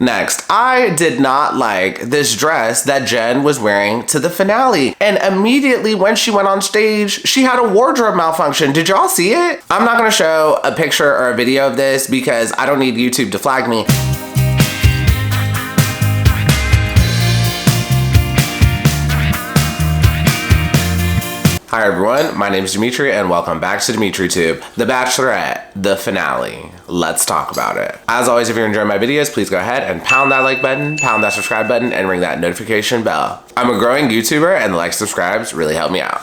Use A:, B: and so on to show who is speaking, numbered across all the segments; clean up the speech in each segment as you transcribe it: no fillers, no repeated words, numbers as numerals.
A: Next, I did not like this dress that Jenn was wearing to the finale. And immediately when she went on stage, she had a wardrobe malfunction. Did y'all see it? I'm not gonna show a picture or a video of this because I don't need YouTube to flag me. Hi everyone, my name is Demetri and welcome back to DemetriTube, The Bachelorette, the finale. Let's talk about it. As always, if you're enjoying my videos, please go ahead and pound that like button, pound that subscribe button, and ring that notification bell. I'm a growing YouTuber and the likes and subscribes really help me out.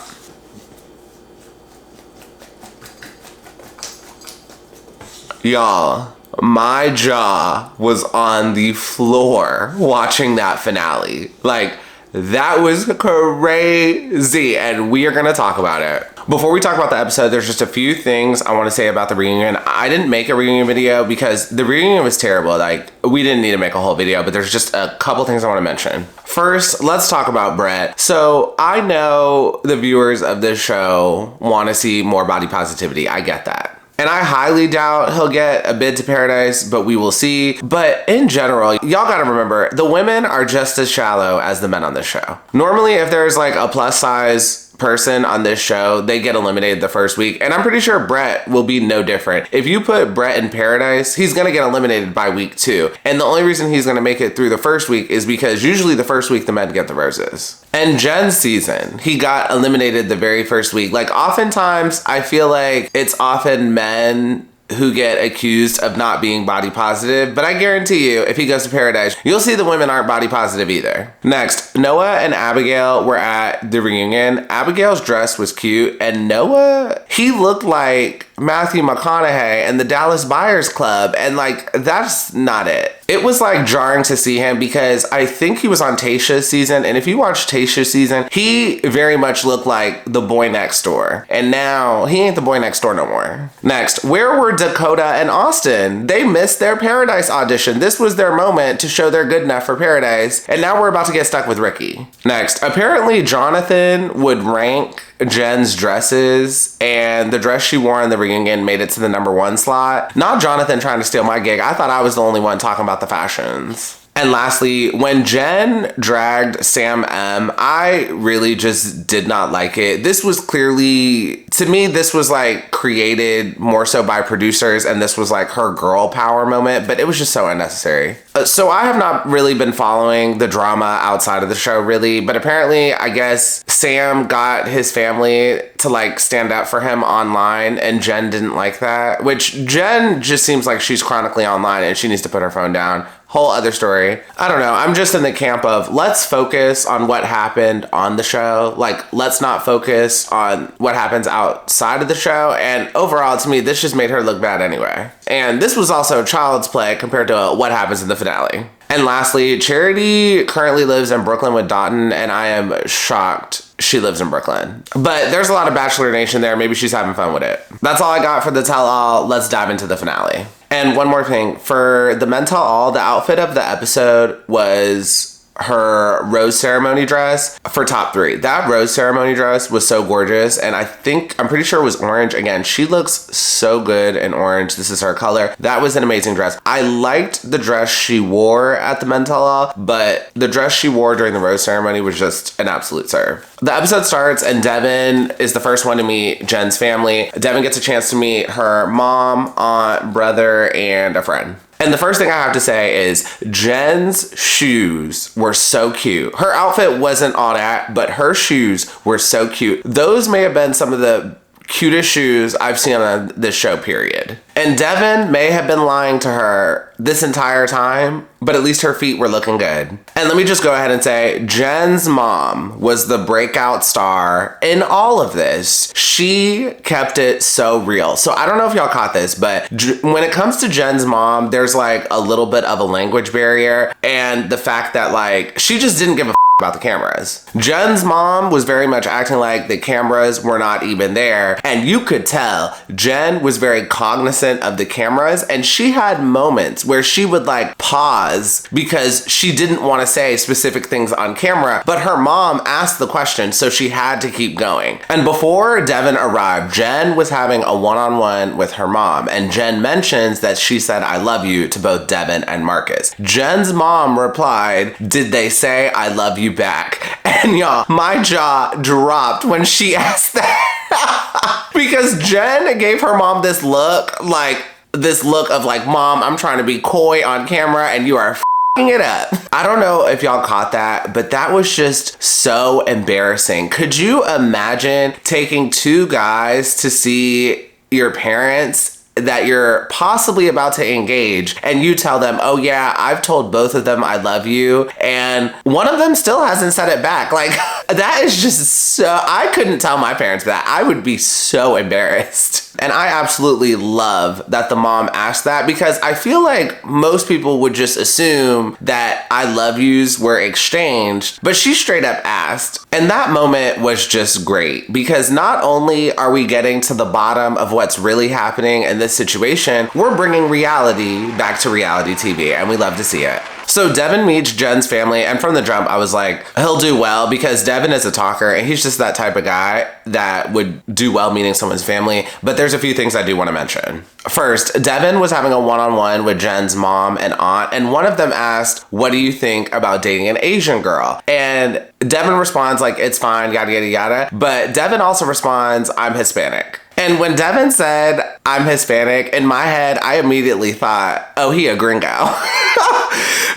A: Y'all, my jaw was on the floor watching that finale. Like, that was crazy, and we are gonna talk about it. Before we talk about the episode, there's just a few things I want to say about the reunion. I didn't make a reunion video because the reunion was terrible. Like, we didn't need to make a whole video, but there's just a couple things I want to mention. First, let's talk about Brett. So I know the viewers of this show want to see more body positivity. I get that. And I highly doubt he'll get a bid to Paradise, but we will see. But in general, y'all gotta remember, the women are just as shallow as the men on this show. Normally, if there's like a plus size person on this show, they get eliminated the first week. And I'm pretty sure Brett will be no different. If you put Brett in Paradise, he's gonna get eliminated by week 2. And the only reason he's gonna make it through the first week is because usually the first week the men get the roses. And Jenn's season, he got eliminated the very first week. Like, oftentimes, I feel like it's often men who get accused of not being body positive, but I guarantee you, if he goes to Paradise, you'll see the women aren't body positive either. Next, Noah and Abigail were at the reunion. Abigail's dress was cute, and Noah, he looked like Matthew McConaughey and the Dallas Buyers Club, and like, that's not it. It was like jarring to see him because I think he was on Tayshia's season, and if you watch Tayshia's season, he very much looked like the boy next door, and now he ain't the boy next door no more. Next, where were Dakota and Austin? They missed their Paradise audition. This was their moment to show they're good enough for Paradise, and now we're about to get stuck with Ricky. Next, apparently Jonathon would rank Jenn's dresses, and the dress she wore in the reunion made it to the #1 slot. Not Jonathon trying to steal my gig. I thought I was the only one talking about the fashions. And lastly, when Jenn dragged Sam M, I really just did not like it. This was clearly, to me, this was like created more so by producers, and this was like her girl power moment, but it was just so unnecessary. So I have not really been following the drama outside of the show really, but apparently I guess Sam got his family to like stand up for him online, and Jenn didn't like that, which Jenn just seems like she's chronically online and she needs to put her phone down. Whole other story. I don't know. I'm just in the camp of let's focus on what happened on the show. Like, let's not focus on what happens outside of the show. And overall, to me, this just made her look bad anyway. And this was also child's play compared to what happens in the finale. And lastly, Charity currently lives in Brooklyn with Dotun, and I am shocked she lives in Brooklyn. But there's a lot of Bachelor Nation there. Maybe she's having fun with it. That's all I got for the tell-all. Let's dive into the finale. And one more thing, for the men tell-all, the outfit of the episode was her rose ceremony dress for top 3. That rose ceremony dress was so gorgeous, and I'm pretty sure it was orange. Again, she looks so good in orange. This is her color. That was an amazing dress. I liked the dress she wore at the men tell-all, but the dress she wore during the rose ceremony was just an absolute serve. The episode starts and Devin is the first one to meet Jenn's family. Devin gets a chance to meet her mom, aunt, brother, and a friend. And the first thing I have to say is Jenn's shoes were so cute. Her outfit wasn't all that, but her shoes were so cute. Those may have been some of the cutest shoes I've seen on this show, period. And Devin may have been lying to her this entire time, but at least her feet were looking good. And let me just go ahead and say, Jenn's mom was the breakout star in all of this. She kept it so real. So I don't know if y'all caught this, but when it comes to Jenn's mom, there's like a little bit of a language barrier, and the fact that like she just didn't give a about the cameras. Jenn's mom was very much acting like the cameras were not even there, and you could tell Jenn was very cognizant of the cameras, and she had moments where she would like pause because she didn't want to say specific things on camera, but her mom asked the question, so she had to keep going. And before Devin arrived, Jenn was having a one-on-one with her mom, and Jenn mentions that she said I love you to both Devin and Marcus. Jenn's mom replied, did they say I love you back? And y'all, my jaw dropped when she asked that. Because Jenn gave her mom this look of like, Mom, I'm trying to be coy on camera and you are f***ing it up. I don't know if y'all caught that, but that was just so embarrassing. Could you imagine taking two guys to see your parents that you're possibly about to engage, and you tell them, oh yeah, I've told both of them I love you, and one of them still hasn't said it back? Like, that is just so, I couldn't tell my parents that. I would be so embarrassed. And I absolutely love that the mom asked that, because I feel like most people would just assume that I love yous were exchanged, but she straight up asked. And that moment was just great, because not only are we getting to the bottom of what's really happening in this situation, we're bringing reality back to reality TV, and we love to see it. So Devin meets Jenn's family, and from the jump, I was like, he'll do well, because Devin is a talker, and he's just that type of guy that would do well meeting someone's family. But there's a few things I do want to mention. First, Devin was having a one-on-one with Jenn's mom and aunt, and one of them asked, what do you think about dating an Asian girl? And Devin responds like, it's fine, yada, yada, yada. But Devin also responds, I'm Hispanic. And when Devin said, I'm Hispanic, in my head, I immediately thought, oh, he a gringo.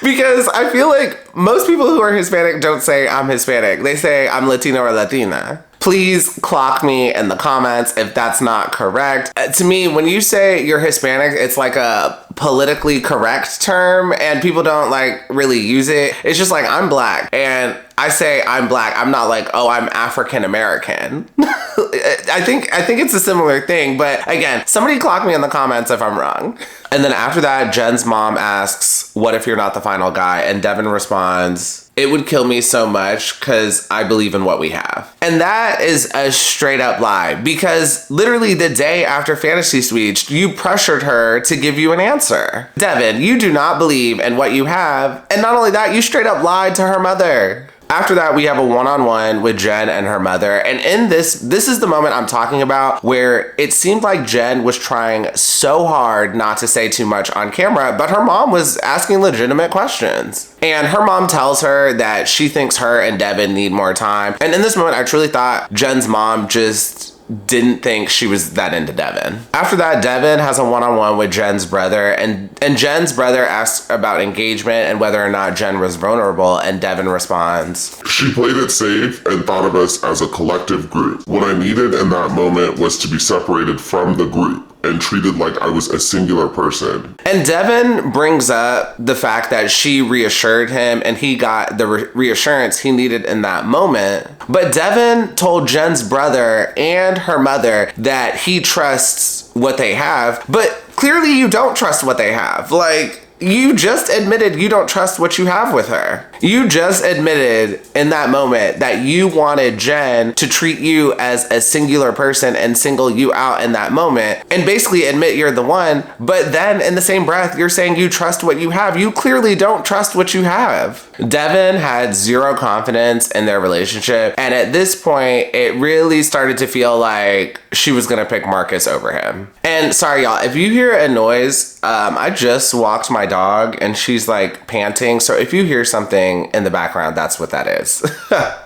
A: Because I feel like most people who are Hispanic don't say I'm Hispanic. They say I'm Latino or Latina. Please clock me in the comments if that's not correct. To me, when you say you're Hispanic, it's like a politically correct term, and people don't like really use it. It's just like, I'm black, and I say I'm black. I'm not like, oh, I'm African American. I think it's a similar thing, but again, somebody clock me in the comments if I'm wrong. And then after that, Jenn's mom asks, what if you're not the final guy? And Devin responds, it would kill me so much because I believe in what we have. And that is a straight up lie, because literally the day after Fantasy Suite, you pressured her to give you an answer. Devin, you do not believe in what you have. And not only that, you straight up lied to her mother. After that, we have a one-on-one with Jenn and her mother. And in this is the moment I'm talking about where it seemed like Jenn was trying so hard not to say too much on camera, but her mom was asking legitimate questions. And her mom tells her that she thinks her and Devin need more time. And in this moment, I truly thought Jenn's mom just didn't think she was that into Devin. After that, Devin has a one-on-one with Jenn's brother, and Jenn's brother asks about engagement and whether or not Jenn was vulnerable, and Devin responds,
B: she played it safe and thought of us as a collective group. What I needed in that moment was to be separated from the group and treated like I was a singular person.
A: And Devin brings up the fact that she reassured him and he got the reassurance he needed in that moment. But Devin told Jenn's brother and her mother that he trusts what they have, but clearly you don't trust what they have. Like, you just admitted you don't trust what you have with her. You just admitted in that moment that you wanted Jenn to treat you as a singular person and single you out in that moment and basically admit you're the one. But then in the same breath, you're saying you trust what you have. You clearly don't trust what you have. Devin had zero confidence in their relationship. And at this point, it really started to feel like she was going to pick Marcus over him. And sorry, y'all, if you hear a noise, I just walked my dog and she's like panting. So if you hear something in the background, that's what that is.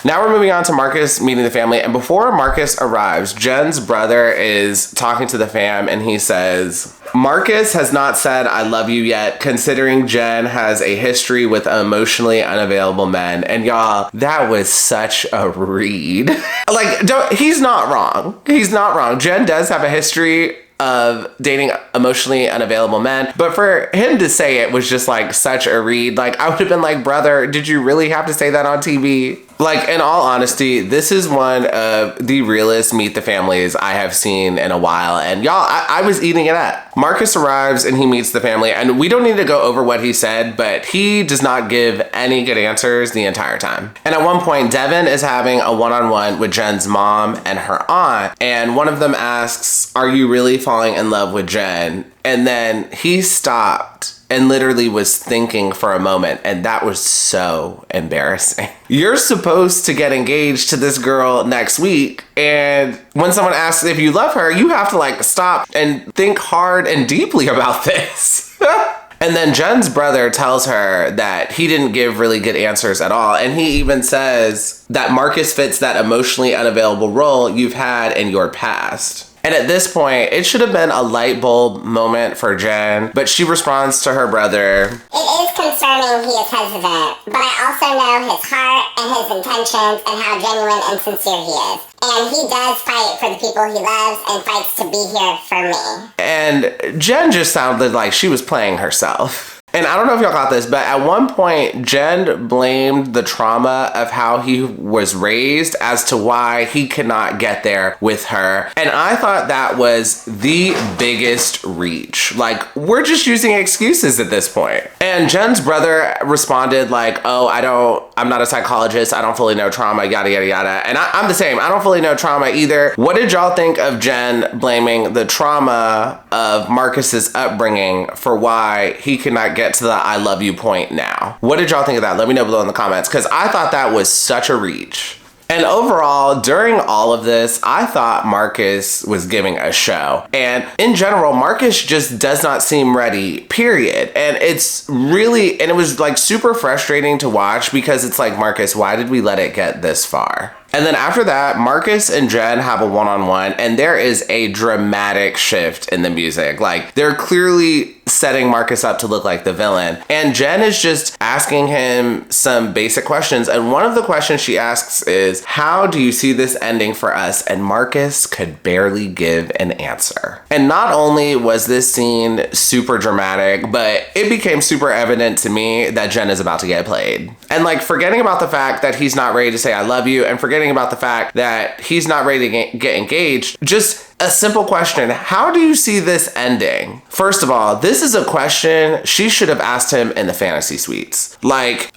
A: Now we're moving on to Marcus meeting the family. And before Marcus arrives, Jenn's brother is talking to the fam and he says, Marcus has not said I love you yet, considering Jenn has a history with emotionally unavailable men. And y'all, that was such a read. He's not wrong. He's not wrong. Jenn does have a history of dating emotionally unavailable men, but for him to say it was just like such a read. Like, I would have been like, brother, did you really have to say that on TV? Like, in all honesty, this is one of the realest Meet the Families I have seen in a while. And y'all, I was eating it up. Marcus arrives and he meets the family. And we don't need to go over what he said, but he does not give any good answers the entire time. And at one point, Devin is having a one-on-one with Jen's mom and her aunt. And one of them asks, "Are you really falling in love with Jenn?" And then he stopped and literally was thinking for a moment, and that was so embarrassing. You're supposed to get engaged to this girl next week, and when someone asks if you love her, you have to like stop and think hard and deeply about this. And then Jen's brother tells her that he didn't give really good answers at all, and he even says that Marcus fits that emotionally unavailable role you've had in your past. And at this point, it should have been a light bulb moment for Jenn, but she responds to her brother.
C: "It is concerning he is hesitant, but I also know his heart and his intentions and how genuine and sincere he is. And he does fight for the people he loves and fights to be here for me."
A: And Jenn just sounded like she was playing herself. And I don't know if y'all got this, but at one point, Jenn blamed the trauma of how he was raised as to why he could not get there with her. And I thought that was the biggest reach. Like, we're just using excuses at this point. And Jen's brother responded like, "Oh, I'm not a psychologist. I don't fully know trauma, yada, yada, yada." And I'm the same. I don't fully know trauma either. What did y'all think of Jenn blaming the trauma of Marcus's upbringing for why he could not get to the "I love you" point now? What did y'all think of that? Let me know below in the comments, because I thought that was such a reach. And overall, during all of this, I thought Marcus was giving a show. And in general, Marcus just does not seem ready, period. And it was like super frustrating to watch, because it's like, Marcus, why did we let it get this far? And then after that, Marcus and Jenn have a one-on-one, and there is a dramatic shift in the music. Like, they're clearly setting Marcus up to look like the villain. And Jenn is just asking him some basic questions. And one of the questions she asks is, "How do you see this ending for us?" And Marcus could barely give an answer. And not only was this scene super dramatic, but it became super evident to me that Jenn is about to get played. And like, forgetting about the fact that he's not ready to say "I love you," and forgetting about the fact that he's not ready to get engaged, just a simple question: how do you see this ending? First of all, this is a question she should have asked him in the fantasy suites. Like,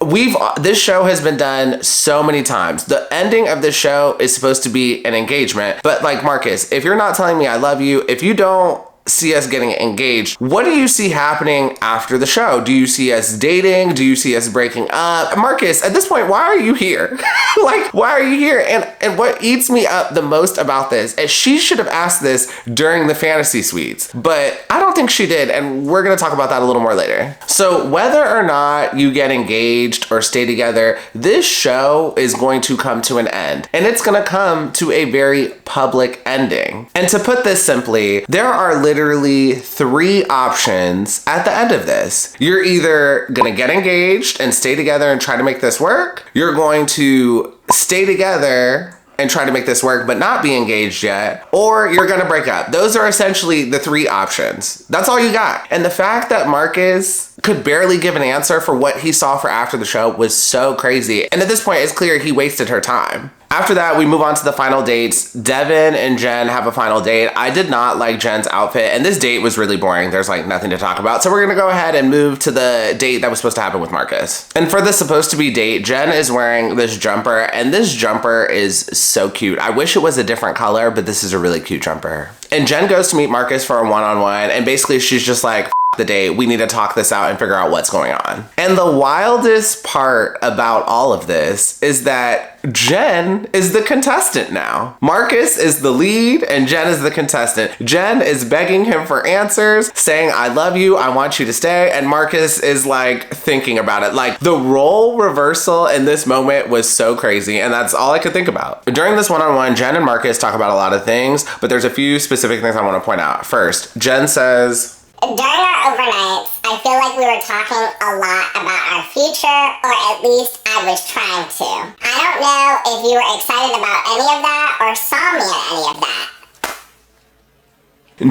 A: this show has been done so many times. The ending of this show is supposed to be an engagement, but like, Marcus, if you're not telling me "I love you," if you don't see us getting engaged, what do you see happening after the show? Do you see us dating? Do you see us breaking up? Marcus, at this point, why are you here? Like, why are you here? And what eats me up the most about this is she should have asked this during the fantasy suites, but I don't think she did, and we're gonna talk about that a little more later. So whether or not you get engaged or stay together, this show is going to come to an end, and it's gonna come to a very public ending. And to put this simply, there are literally 3 options at the end of this. You're either gonna get engaged and stay together and try to make this work. You're going to stay together and try to make this work but not be engaged yet, or you're gonna break up. Those are essentially the 3 options. That's all you got. And the fact that Marcus could barely give an answer for what he saw for after the show was so crazy. And at this point, it's clear he wasted her time. After that, we move on to the final dates. Devin and Jenn have a final date. I did not like Jen's outfit, and this date was really boring. There's like nothing to talk about. So we're gonna go ahead and move to the date that was supposed to happen with Marcus. And for this supposed to be date, Jenn is wearing this jumper, and this jumper is so cute. I wish it was a different color, but this is a really cute jumper. And Jenn goes to meet Marcus for a one-on-one, and basically she's just like, the date, we need to talk this out and figure out what's going on. And the wildest part about all of this is that Jenn is the contestant now. Marcus is the lead and Jenn is the contestant. Jenn is begging him for answers, saying, "I love you, I want you to stay," and Marcus is like thinking about it. Like, the role reversal in this moment was so crazy, and that's all I could think about. During this one-on-one, Jenn and Marcus talk about a lot of things, but there's a few specific things I want to point out. First, Jenn says,
C: "During our overnights, I feel like we were talking a lot about our future, or at least I was trying to. I don't know if you were excited about any of that or saw me at any of that."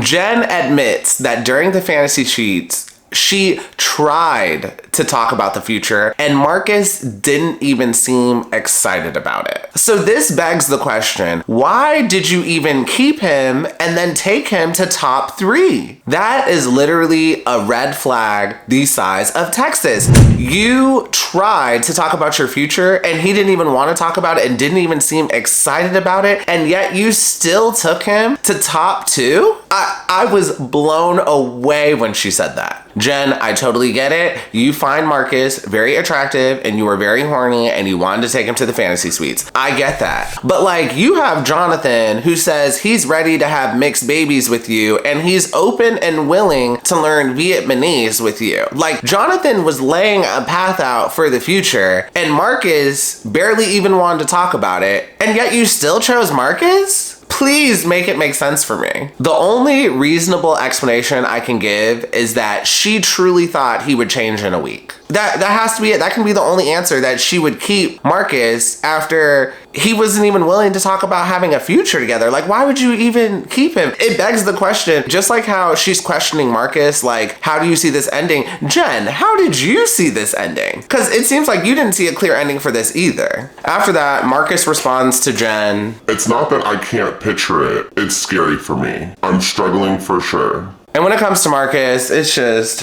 A: Jenn admits that during the fantasy sheets, She tried to talk about the future, and Marcus didn't even seem excited about it. So this begs the question, why did you even keep him and then take him to top 3? That is literally a red flag the size of Texas. You tried to talk about your future and he didn't even want to talk about it and didn't even seem excited about it, and yet you still took him to top 2? I was blown away when she said that. Jen, I totally get it. You find Marcus very attractive and you were very horny and you wanted to take him to the fantasy suites. I get that. But like, you have Jonathon who says he's ready to have mixed babies with you and he's open and willing to learn Vietnamese with you. Like, Jonathon was laying a path out for the future and Marcus barely even wanted to talk about it, and yet you still chose Marcus? Please make it make sense for me. The only reasonable explanation I can give is that she truly thought he would change in a week. That has to be it. That can be the only answer, that she would keep Marcus after he wasn't even willing to talk about having a future together. Like, why would you even keep him? It begs the question, just like how she's questioning Marcus, like, how do you see this ending? Jen, how did you see this ending? Because it seems like you didn't see a clear ending for this either. After that, Marcus responds to Jen,
B: "It's not that I can't picture it. It's scary for me. I'm struggling for sure."
A: And when it comes to Marcus, it's just,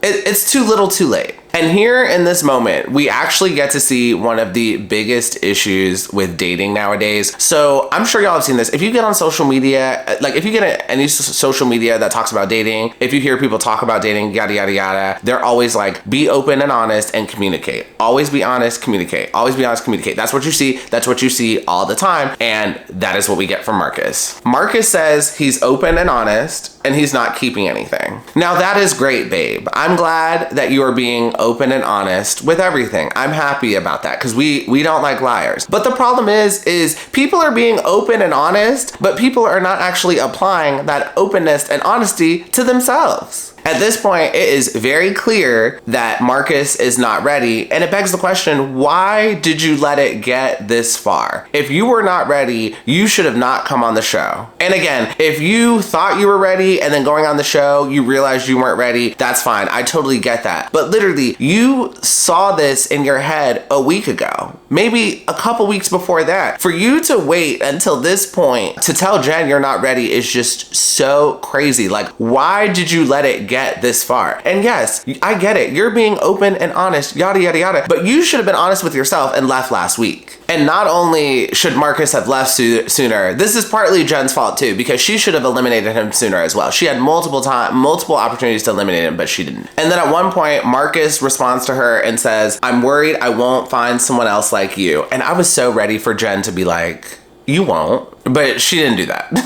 A: it's too little too late. And here in this moment, we actually get to see one of the biggest issues with dating nowadays. So I'm sure y'all have seen this. If you get on social media, like if you get any social media that talks about dating, if you hear people talk about dating, yada, yada, yada, they're always like, be open and honest and communicate. Always be honest, communicate. Always be honest, communicate. That's what you see. That's what you see all the time. And that is what we get from Marcus. Marcus says he's open and honest and he's not keeping anything. Now that is great, babe. I'm glad that you are being open and honest with everything. I'm happy about that because we don't like liars. But the problem is people are being open and honest, but people are not actually applying that openness and honesty to themselves. At this point, it is very clear that Marcus is not ready, and it begs the question, why did you let it get this far? If you were not ready, you should have not come on the show. And again, if you thought you were ready and then going on the show, you realized you weren't ready, that's fine. I totally get that. But literally, you saw this in your head a week ago, maybe a couple weeks before that. For you to wait until this point to tell Jen you're not ready is just so crazy. Like, why did you let it get this far? And yes, I get it. You're being open and honest, yada, yada, yada. But you should have been honest with yourself and left last week. And not only should Marcus have left sooner, this is partly Jen's fault too, because she should have eliminated him sooner as well. She had multiple opportunities to eliminate him, but she didn't. And then at one point, Marcus responds to her and says, "I'm worried I won't find someone else like you." And I was so ready for Jen to be like, "You won't." But she didn't do that.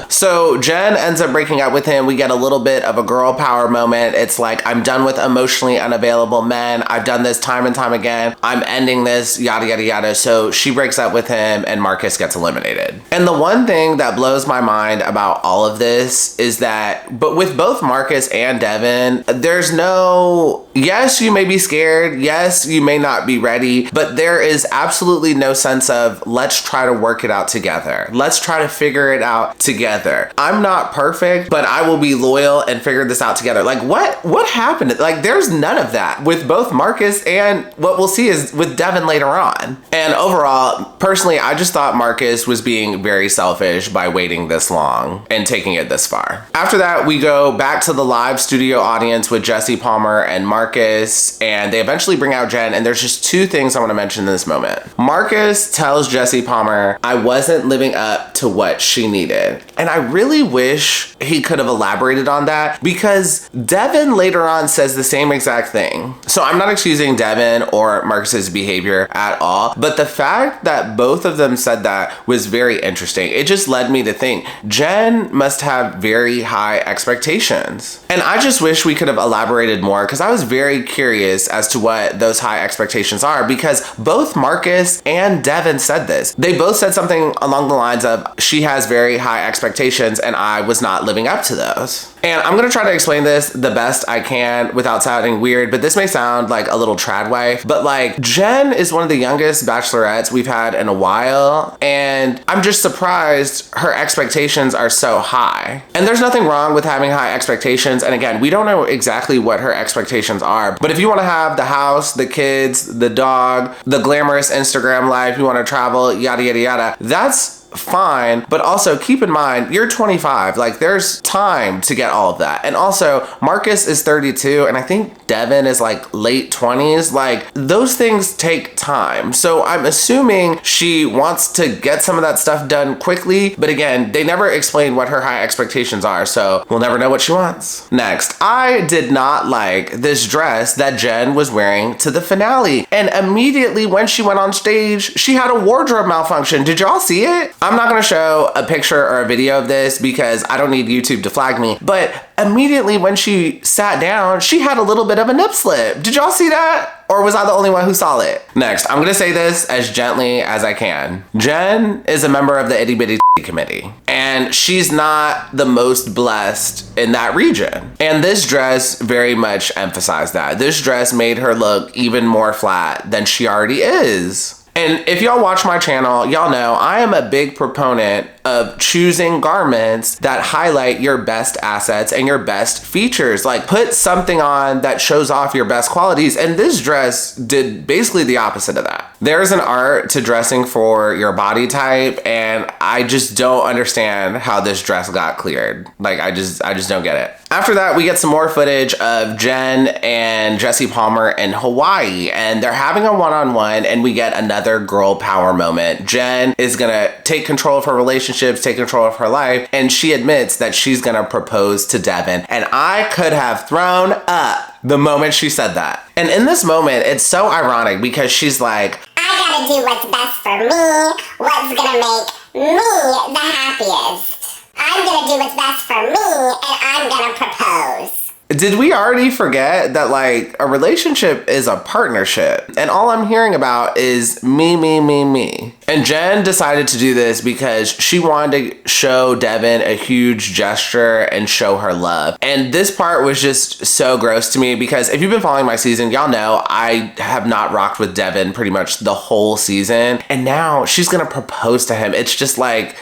A: So Jen ends up breaking up with him. We get a little bit of a girl power moment. It's like, I'm done with emotionally unavailable men. I've done this time and time again. I'm ending this, yada, yada, yada. So she breaks up with him and Marcus gets eliminated. And the one thing that blows my mind about all of this is that, but with both Marcus and Devin, there's no, yes, you may be scared. Yes, you may not be ready, but there is absolutely no sense of, let's try to work it out together. Let's try to figure it out together. I'm not perfect, but I will be loyal and figure this out together. Like, what happened? Like, there's none of that with both Marcus and what we'll see is with Devin later on. And overall, personally, I just thought Marcus was being very selfish by waiting this long and taking it this far. After that, we go back to the live studio audience with Jesse Palmer and Marcus, and they eventually bring out Jen, and there's just two things I want to mention in this moment. Marcus tells Jesse Palmer, I wasn't living up to what she needed. And I really wish he could have elaborated on that, because Devin later on says the same exact thing. So I'm not excusing Devin or Marcus's behavior at all, but the fact that both of them said that was very interesting. It just led me to think Jen must have very high expectations. And I just wish we could have elaborated more, because I was very curious as to what those high expectations are, because both Marcus and Devin said this. They both said something along the lines of, she has very high high expectations and I was not living up to those. And I'm gonna try to explain this the best I can without sounding weird, but this may sound like a little trad wife, but like Jenn is one of the youngest bachelorettes we've had in a while, and I'm just surprised her expectations are so high. And there's nothing wrong with having high expectations, and again, we don't know exactly what her expectations are, but if you wanna have the house, the kids, the dog, the glamorous Instagram life, you wanna travel, yada, yada, yada, that's fine, but also keep in mind you're 25. Like, there's time to get all of that. And also Marcus is 32 and I think Devin is like late 20s. Like, those things take time, so I'm assuming she wants to get some of that stuff done quickly, but again, they never explain what her high expectations are, so we'll never know what she wants. Next, I did not like this dress that Jenn was wearing to the finale, and immediately when she went on stage she had a wardrobe malfunction. Did y'all see it? I'm not gonna show a picture or a video of this because I don't need YouTube to flag me, but immediately when she sat down, she had a little bit of a nip slip. Did y'all see that? Or was I the only one who saw it? Next, I'm gonna say this as gently as I can. Jenn is a member of the Itty Bitty Committee, and she's not the most blessed in that region. And this dress very much emphasized that. This dress made her look even more flat than she already is. And if y'all watch my channel, y'all know I am a big proponent of choosing garments that highlight your best assets and your best features. Like, put something on that shows off your best qualities, and this dress did basically the opposite of that. There's an art to dressing for your body type, and I just don't understand how this dress got cleared. Like, I just don't get it. After that, we get some more footage of Jenn and Jesse Palmer in Hawaii, and they're having a one-on-one, and we get another girl power moment. Jenn is gonna take control of her relationships, take control of her life, and she admits that she's gonna propose to Devin. And I could have thrown up the moment she said that. And in this moment, it's so ironic because she's like,
C: I gotta do what's best for me, what's gonna make me the happiest. I'm gonna do what's best for me, and I'm gonna propose.
A: did we already forget that, like, a relationship is a partnership? And all I'm hearing about is me, me, me, me. And Jenn decided to do this because she wanted to show Devin a huge gesture and show her love. And this part was just so gross to me because if you've been following my season, y'all know I have not rocked with Devin pretty much the whole season. And now she's gonna propose to him. It's just like,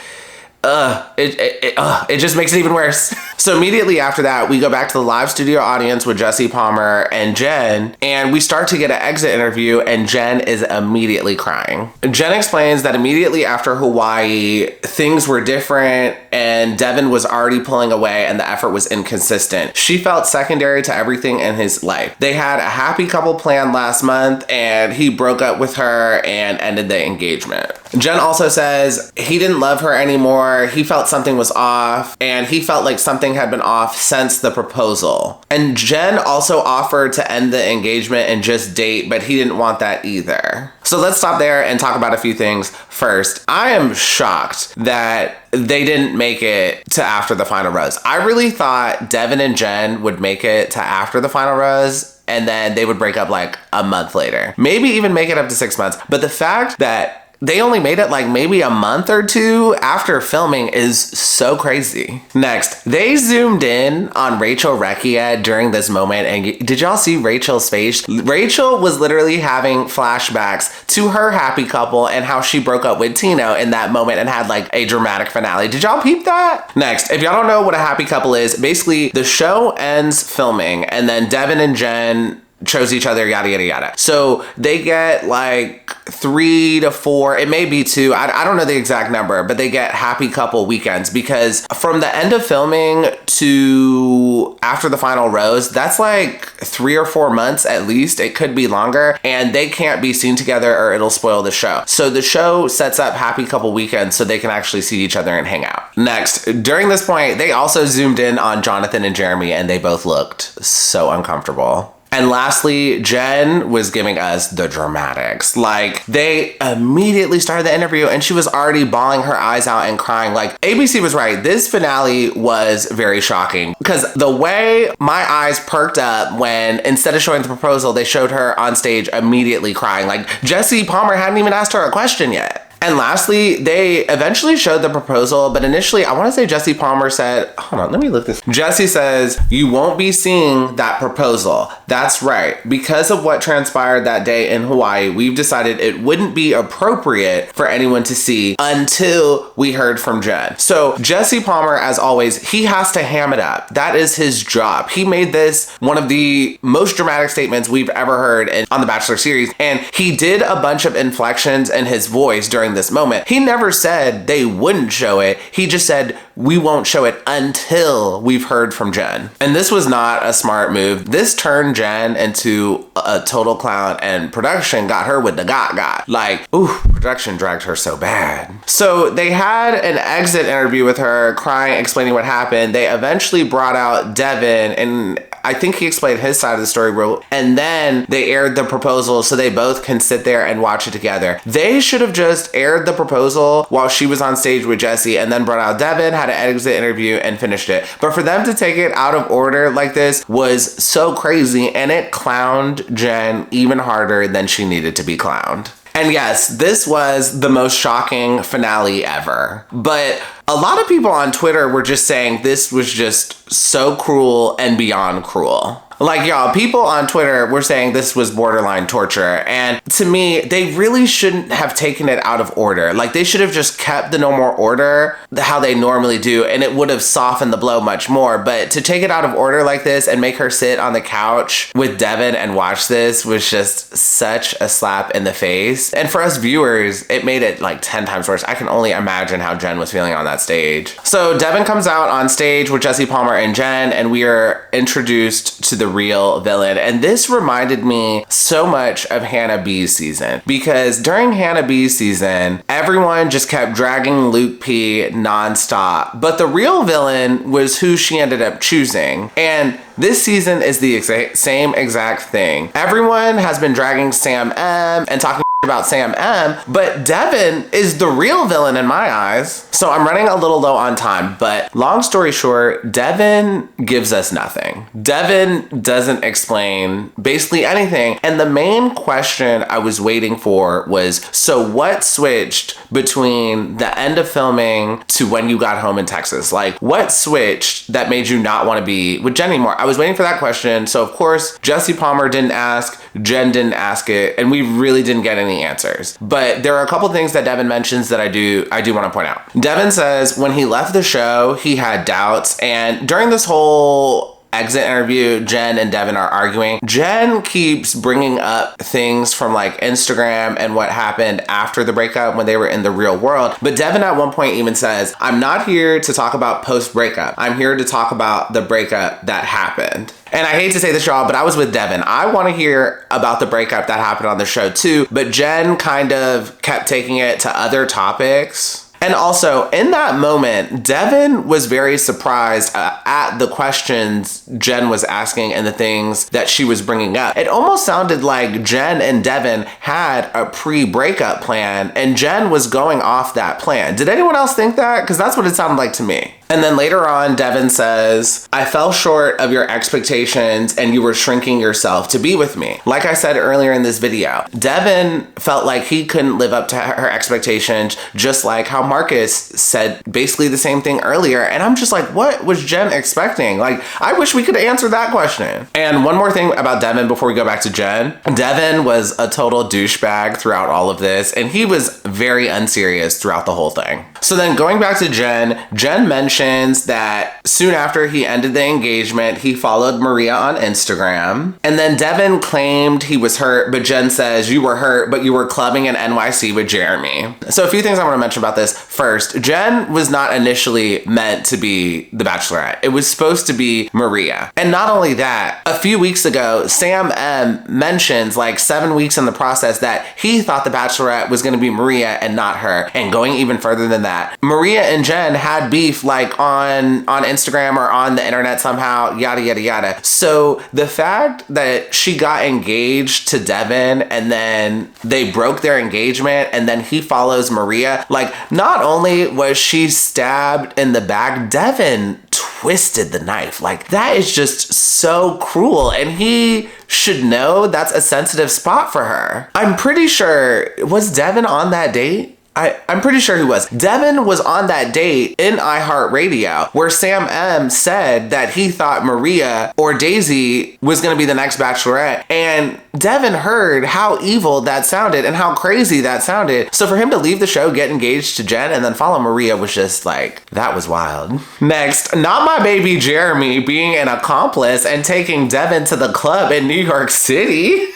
A: it just makes it even worse. So immediately after that, we go back to the live studio audience with Jesse Palmer and Jenn, and we start to get an exit interview, and Jenn is immediately crying. Jenn explains that immediately after Hawaii, things were different and Devin was already pulling away and the effort was inconsistent. She felt secondary to everything in his life. They had a happy couple planned last month and he broke up with her and ended the engagement. Jenn also says he didn't love her anymore. He felt something was off, and he felt like something had been off since the proposal. And Jenn also offered to end the engagement and just date, but he didn't want that either. So let's stop there and talk about a few things. First, I am shocked that they didn't make it to after the final rose. I really thought Devin and Jenn would make it to after the final rose, and then they would break up like a month later. Maybe even make it up to 6 months. But the fact that they only made it like maybe a month or two after filming is so crazy. Next, they zoomed in on Rachel Recchia during this moment, and did y'all see Rachel's face? Rachel was literally having flashbacks to her happy couple and how she broke up with Tino in that moment and had like a dramatic finale. Did y'all peep that? Next, if y'all don't know what a happy couple is, basically the show ends filming and then Devin and Jenn chose each other, yada, yada, yada. So they get like 3 to 4, it may be 2, I don't know the exact number, but they get happy couple weekends because from the end of filming to after the final rose, that's like 3 or 4 months at least. It could be longer, and they can't be seen together or it'll spoil the show. So the show sets up happy couple weekends so they can actually see each other and hang out. Next, during this point, they also zoomed in on Jonathon and Jeremy, and they both looked so uncomfortable. And lastly, Jenn was giving us the dramatics. Like, they immediately started the interview and she was already bawling her eyes out and crying. Like, ABC was right. This finale was very shocking because the way my eyes perked up when instead of showing the proposal, they showed her on stage immediately crying. Like, Jesse Palmer hadn't even asked her a question yet. And lastly, they eventually showed the proposal, but initially, I want to say Jesse Palmer said, hold on, let me look this. Jesse says, you won't be seeing that proposal. That's right. Because of what transpired that day in Hawaii, we've decided it wouldn't be appropriate for anyone to see until we heard from Jenn. So Jesse Palmer, as always, he has to ham it up. That is his job. He made this one of the most dramatic statements we've ever heard on the Bachelor series. And he did a bunch of inflections in his voice during this moment. He never said they wouldn't show it. He just said, we won't show it until we've heard from Jenn. And this was not a smart move. This turned Jenn into a total clown, and production got her with the got. Like, ooh, production dragged her so bad. So they had an exit interview with her, crying, explaining what happened. They eventually brought out Devin, and I think he explained his side of the story and then they aired the proposal so they both can sit there and watch it together. They should have just aired the proposal while she was on stage with Jesse and then brought out Devin, had an exit interview, and finished it. But for them to take it out of order like this was so crazy, and it clowned Jenn even harder than she needed to be clowned. And yes, this was the most shocking finale ever. But a lot of people on Twitter were just saying this was just so cruel and beyond cruel. Like, y'all, people on Twitter were saying this was borderline torture. And to me, they really shouldn't have taken it out of order. Like, they should have just kept the normal order, how they normally do, and it would have softened the blow much more. But to take it out of order like this and make her sit on the couch with Devin and watch this was just such a slap in the face. And for us viewers, it made it like 10 times worse. I can only imagine how Jenn was feeling on that stage. So Devin comes out on stage with Jesse Palmer and Jenn, and we are introduced to the real villain. And this reminded me so much of Hannah B's season, because during Hannah B's season, everyone just kept dragging Luke P nonstop, but the real villain was who she ended up choosing. And this season is the same exact thing. Everyone has been dragging Sam M and talking about Sam M, but Devin is the real villain in my eyes. So I'm running a little low on time, but long story short, Devin gives us nothing. Devin doesn't explain basically anything. And the main question I was waiting for was, so what switched between the end of filming to when you got home in Texas? Like, what switched that made you not want to be with Jenn anymore? I was waiting for that question. So of course, Jesse Palmer didn't ask, Jenn didn't ask it, and we really didn't get any answers. But there are a couple things that Devin mentions that I do want to point out. Devin says when he left the show, he had doubts, and during this whole exit interview, Jenn and Devin are arguing. Jenn keeps bringing up things from like Instagram and what happened after the breakup when they were in the real world. But Devin at one point even says, I'm not here to talk about post-breakup. I'm here to talk about the breakup that happened. And I hate to say this, y'all, but I was with Devin. I want to hear about the breakup that happened on the show too, but Jenn kind of kept taking it to other topics. And also, in that moment, Devin was very surprised at the questions Jenn was asking and the things that she was bringing up. It almost sounded like Jenn and Devin had a pre-breakup plan, and Jenn was going off that plan. Did anyone else think that? Because that's what it sounded like to me. And then later on, Devin says, I fell short of your expectations and you were shrinking yourself to be with me. Like I said earlier in this video, Devin felt like he couldn't live up to her expectations, just like how Marcus said basically the same thing earlier. And I'm just like, what was Jenn expecting? Like, I wish we could answer that question. And one more thing about Devin before we go back to Jenn. Devin was a total douchebag throughout all of this, and he was very unserious throughout the whole thing. So then going back to Jenn, Jenn mentioned that soon after he ended the engagement, he followed Maria on Instagram. And then Devin claimed he was hurt, but Jenn says, you were hurt, but you were clubbing in NYC with Jeremy. So a few things I want to mention about this. First, Jenn was not initially meant to be the Bachelorette. It was supposed to be Maria. And not only that, a few weeks ago, Sam M mentions like 7 weeks in the process that he thought the Bachelorette was going to be Maria and not her. And going even further than that, Maria and Jenn had beef like on Instagram or on the internet somehow, yada, yada, yada. So the fact that she got engaged to Devin and then they broke their engagement and then he follows Maria, like not only was she stabbed in the back, Devin twisted the knife. Like that is just so cruel, and he should know that's a sensitive spot for her. I'm pretty sure, was Devin on that date? I'm pretty sure he was. Devin was on that date in iHeartRadio where Sam M said that he thought Maria or Daisy was going to be the next Bachelorette. And Devin heard how evil that sounded and how crazy that sounded. So for him to leave the show, get engaged to Jen, and then follow Maria was just like, that was wild. Next, Not My Baby Jeremy being an accomplice and taking Devin to the club in New York City.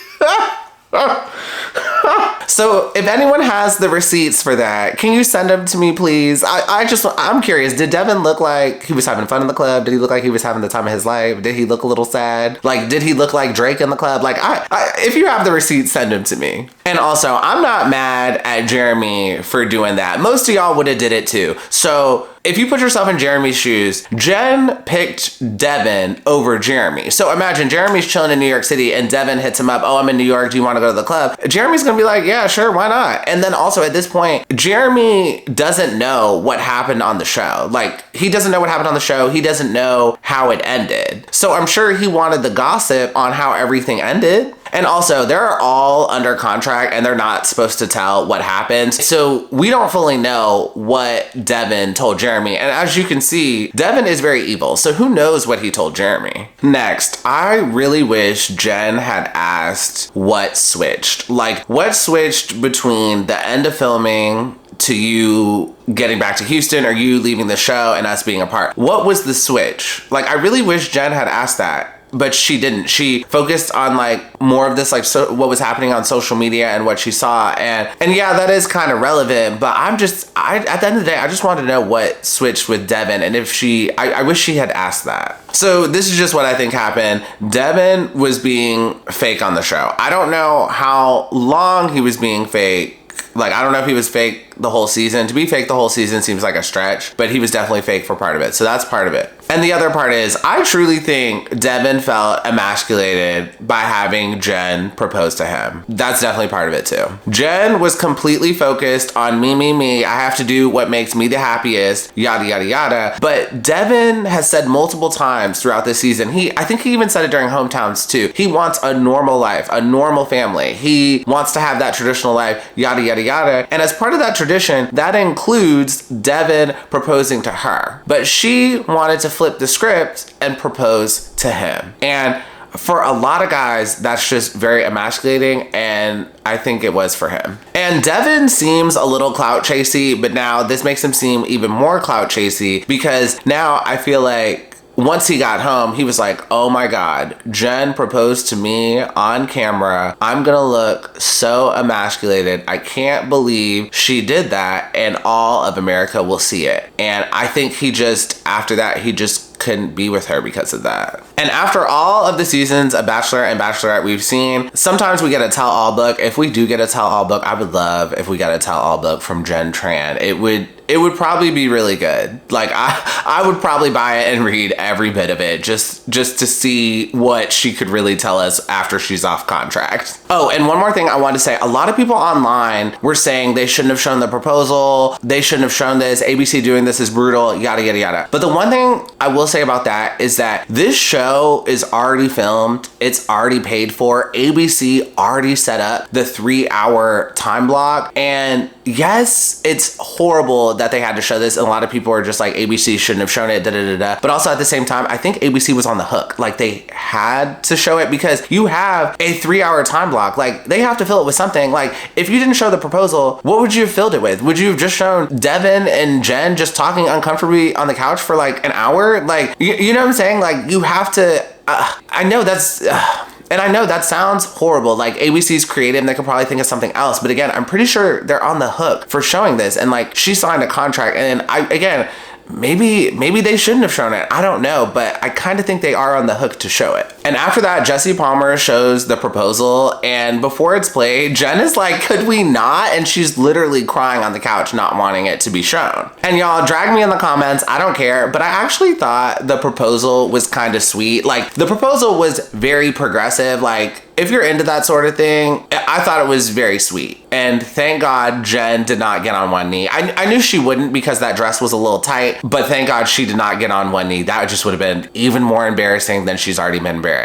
A: So if anyone has the receipts for that, can you send them to me, please? I'm curious. Did Devin look like he was having fun in the club? Did he look like he was having the time of his life? Did he look a little sad? Like, did he look like Drake in the club? Like, if you have the receipts, send them to me. And also, I'm not mad at Jeremy for doing that. Most of y'all would have did it too. So if you put yourself in Jeremy's shoes, Jen picked Devin over Jeremy. So imagine Jeremy's chilling in New York City and Devin hits him up. Oh, I'm in New York. Do you want to go to the club? Jeremy's going to be like, yeah, sure. Why not? And then also at this point, Jeremy doesn't know what happened on the show. Like, he doesn't know what happened on the show. He doesn't know how it ended. So I'm sure he wanted the gossip on how everything ended. And also, they're all under contract and they're not supposed to tell what happened. So we don't fully know what Devin told Jeremy. And as you can see, Devin is very evil. So who knows what he told Jeremy? Next, I really wish Jen had asked what switched. Like, what switched between the end of filming to you getting back to Houston or you leaving the show and us being apart? What was the switch? Like, I really wish Jen had asked that. But she didn't. She focused on like more of this, like what was happening on social media and what she saw. And yeah, that is kind of relevant. But at the end of the day, I just wanted to know what switched with Devin. And if I wish she had asked that. So this is just what I think happened. Devin was being fake on the show. I don't know how long he was being fake. Like, I don't know if he was fake the whole season. To be fake the whole season seems like a stretch, but he was definitely fake for part of it. So that's part of it. And the other part is, I truly think Devin felt emasculated by having Jen propose to him. That's definitely part of it too. Jen was completely focused on me. I have to do what makes me the happiest, yada, yada, yada. But Devin has said multiple times throughout this season, I think he even said it during Hometowns too. He wants a normal life, a normal family. He wants to have that traditional life, yada, yada, yada. And as part of that tradition, that includes Devin proposing to her. But she wanted to flip the script and propose to him. And for a lot of guys, that's just very emasculating, and I think it was for him. And Devin seems a little clout chasey, but now this makes him seem even more clout chasey because now I feel like once he got home, he was like, oh my God, Jen proposed to me on camera. I'm gonna look so emasculated. I can't believe she did that, and all of America will see it. And I think after that, he just couldn't be with her because of that. And after all of the seasons of Bachelor and Bachelorette we've seen, sometimes we get a tell-all book. If we do get a tell-all book, I would love if we got a tell-all book from Jenn Tran. It would probably be really good. Like, I would probably buy it and read every bit of it just to see what she could really tell us after she's off contract. Oh, and one more thing I wanted to say. A lot of people online were saying they shouldn't have shown the proposal. They shouldn't have shown this. ABC doing this is brutal, yada, yada, yada. But the one thing I will say about that is that this show is already filmed. It's already paid for. ABC already set up the 3-hour time block. And yes, it's horrible that they had to show this, and a lot of people are just like, ABC shouldn't have shown it, but also at the same time, I think ABC was on the hook. Like, they had to show it because you have a 3-hour time block. Like, they have to fill it with something. Like, if you didn't show the proposal, what would you have filled it with? Would you have just shown Devin and Jen just talking uncomfortably on the couch for like an hour? Like, you know what I'm saying? Like, you have to, I know that's, and I know that sounds horrible. Like, ABC's creative and they could probably think of something else. But again, I'm pretty sure they're on the hook for showing this. And like, she signed a contract, and maybe they shouldn't have shown it. I don't know, but I kind of think they are on the hook to show it. And after that, Jesse Palmer shows the proposal, and before it's played, Jen is like, could we not? And she's literally crying on the couch, not wanting it to be shown. And y'all, drag me in the comments, I don't care, but I actually thought the proposal was kind of sweet. Like, the proposal was very progressive. Like, if you're into that sort of thing, I thought it was very sweet. And thank God Jen did not get on one knee. I knew she wouldn't because that dress was a little tight, but thank God she did not get on one knee. That just would have been even more embarrassing than she's already been embarrassed.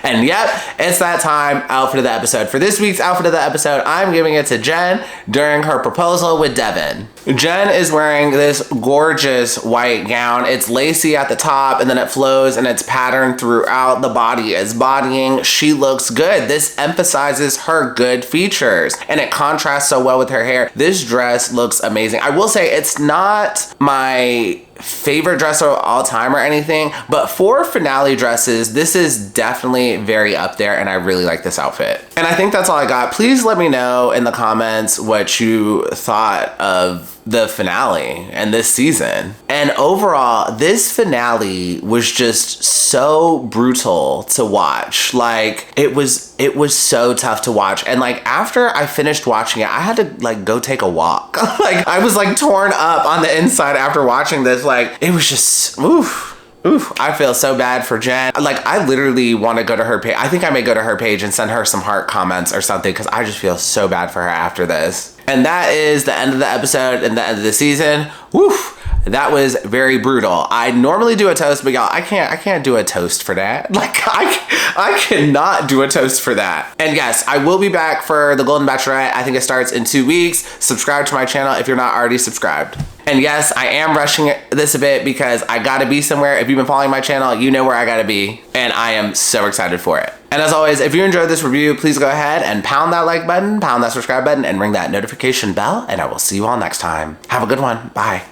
A: And yep, it's that time. Outfit of the episode. For this week's outfit of the episode, I'm giving it to Jenn during her proposal with Devin. Jenn is wearing this gorgeous white gown. It's lacy at the top and then it flows and it's patterned throughout. The body is bodying. She looks good. This emphasizes her good features and it contrasts so well with her hair. This dress looks amazing. I will say it's not my favorite dress of all time or anything, but for finale dresses, this is definitely very up there and I really like this outfit. And I think that's all I got. Please let me know in the comments what you thought of the finale and this season. And overall, this finale was just so brutal to watch. Like it was so tough to watch. And like after I finished watching it, I had to like go take a walk. Like I was like torn up on the inside after watching this. Like it was just oof. I feel so bad for Jenn. Like, I literally want to go to her page. I think I may go to her page and send her some heart comments or something because I just feel so bad for her after this. And that is the end of the episode and the end of the season. Woof. That was very brutal. I normally do a toast, but y'all, I can't do a toast for that. Like, I cannot do a toast for that. And yes, I will be back for the Golden Bachelorette. I think it starts in 2 weeks. Subscribe to my channel if you're not already subscribed. And yes, I am rushing this a bit because I gotta be somewhere. If you've been following my channel, you know where I gotta be. And I am so excited for it. And as always, if you enjoyed this review, please go ahead and pound that like button, pound that subscribe button, and ring that notification bell. And I will see you all next time. Have a good one. Bye.